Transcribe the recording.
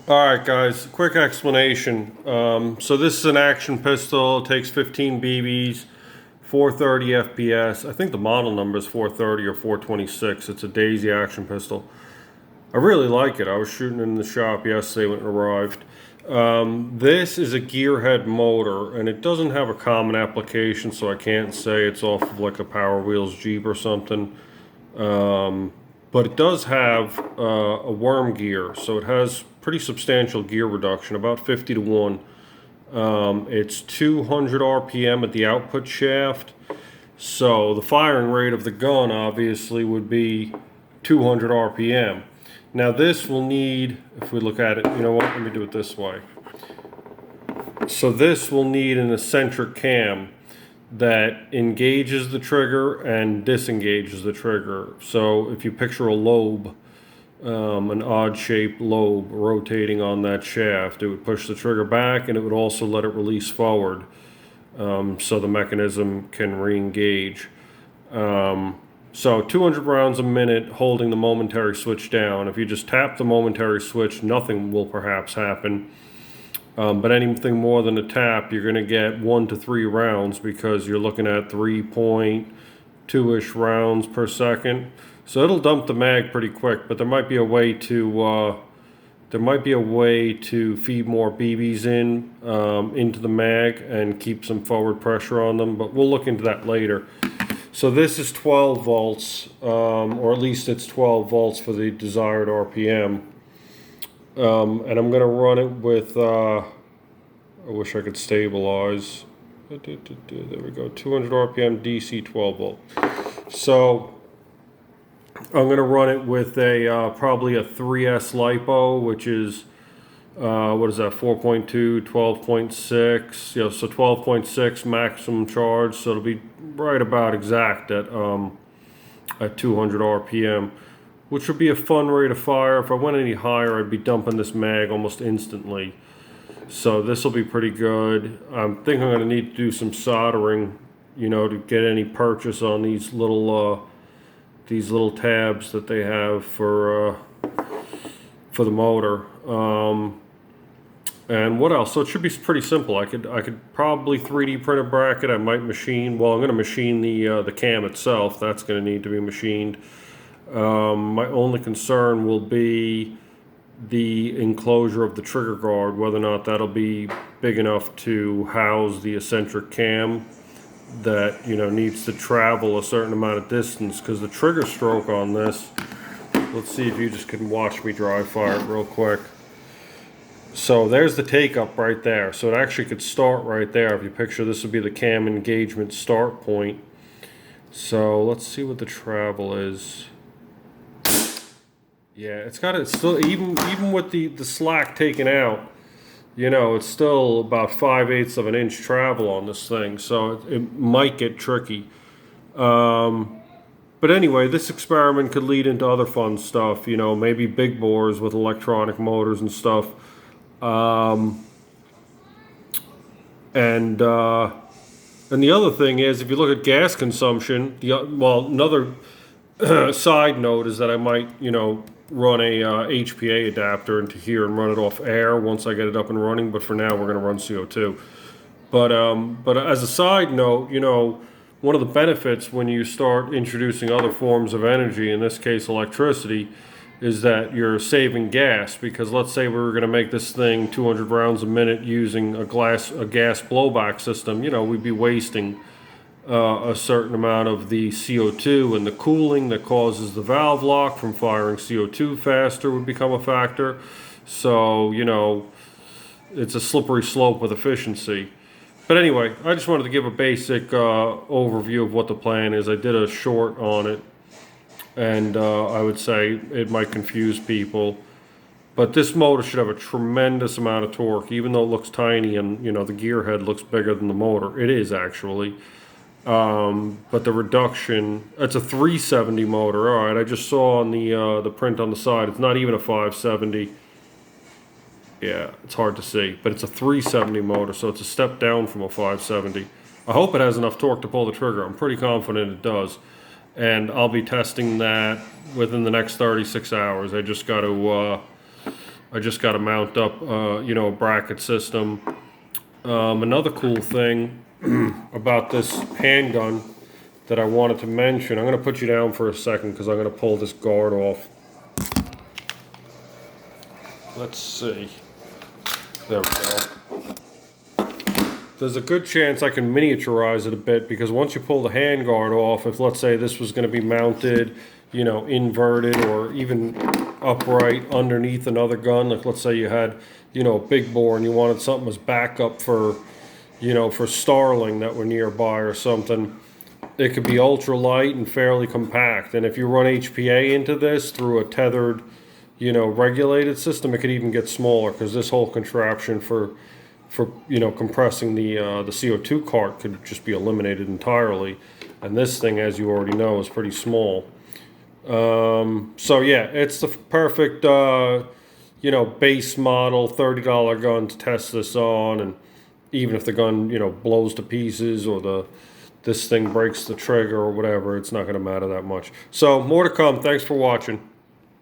All right, guys, quick explanation. So this is an action pistol. It takes 15 BBs, 430 FPS. I think the model number is 430 or 426. It's a Daisy action pistol. I really like it. I was shooting in the shop yesterday when it arrived. This is a gearhead motor, and it doesn't have a common application, so I can't say it's off of like a Power Wheels Jeep or something. But it does have a worm gear, so it has pretty substantial gear reduction, about 50 to 1. It's 200 RPM at the output shaft, so the firing rate of the gun obviously would be 200 RPM. Now this will need, if we look at it, you know what, let me do it this way. So this will need an eccentric cam that engages the trigger and disengages the trigger. So if you picture a lobe, an odd-shaped lobe rotating on that shaft, it would push the trigger back and it would also let it release forward, so the mechanism can re-engage. So 200 rounds a minute holding the momentary switch down. If you just tap the momentary switch, nothing will perhaps happen. But anything more than a tap, you're going to get 1 to 3 rounds because you're looking at 3.2-ish rounds per second. So it'll dump the mag pretty quick, but there might be a way to feed more BBs into the mag and keep some forward pressure on them. But we'll look into that later. So this is 12 volts, or at least it's 12 volts for the desired RPM. And I'm going to run it with, I wish I could stabilize. There we go, 200 RPM DC 12 volt. So I'm going to run it with a probably a 3S LiPo, which is, what is that, 4.2, 12.6, so 12.6 maximum charge, so it'll be right about exact at 200 RPM, which would be a fun rate of fire. If I went any higher, I'd be dumping this mag almost instantly. So this will be pretty good. I think I'm going to need to do some soldering, to get any purchase on these little tabs that they have for the motor. And what else? So it should be pretty simple. I could probably 3D print a bracket. I might machine. Well, I'm going to machine the cam itself. That's going to need to be machined. My only concern will be the enclosure of the trigger guard, whether or not that'll be big enough to house the eccentric cam that needs to travel a certain amount of distance, because the trigger stroke on this, let's see if you just can watch me dry fire it real quick. So there's the take up right there. So it actually could start right there. If you picture, this would be the cam engagement start point. So let's see what the travel is. Yeah, it's still, even with the slack taken out, it's still about 5/8 of an inch travel on this thing. So it might get tricky. But anyway, this experiment could lead into other fun stuff, maybe big bores with electronic motors and stuff. And the other thing is, if you look at gas consumption, another side note is that I might, run a HPA adapter into here and run it off air once I get it up and running. But for now, we're going to run CO2. But as a side note, one of the benefits when you start introducing other forms of energy, in this case electricity, is that you're saving gas. Because let's say we were going to make this thing 200 rounds a minute using a gas blowback system, we'd be wasting a certain amount of the CO2, and the cooling that causes the valve lock from firing CO2 faster would become a factor. So, it's a slippery slope with efficiency. But anyway, I just wanted to give a basic overview of what the plan is. I did a short on it, and I would say it might confuse people. But this motor should have a tremendous amount of torque, even though it looks tiny and, the gearhead looks bigger than the motor. It is actually. But the reduction, it's a 370 motor. All right, I just saw on the print on the side, it's not even a 570. Yeah, it's hard to see, but it's a 370 motor, so it's a step down from a 570. I hope it has enough torque to pull the trigger. I'm pretty confident it does. And I'll be testing that within the next 36 hours. I just got to I just got to mount up, you know, a bracket system. Another cool thing about this handgun that I wanted to mention, I'm going to put you down for a second because I'm going to pull this guard off. Let's see. There we go. There's a good chance I can miniaturize it a bit because once you pull the handguard off, if let's say this was going to be mounted, you know, inverted or even upright underneath another gun, like let's say you had, you know, a big bore and you wanted something as backup for, you know, for Starling that were nearby or something, it could be ultra light and fairly compact. And if you run HPA into this through a tethered, you know, regulated system, it could even get smaller because this whole contraption for you know, compressing the CO2 cart could just be eliminated entirely. And this thing, as you already know, is pretty small. So yeah, it's the perfect you know, base model $30 gun to test this on. And even if the gun, you know, blows to pieces or this thing breaks the trigger or whatever, it's not going to matter that much. So more to come. Thanks for watching.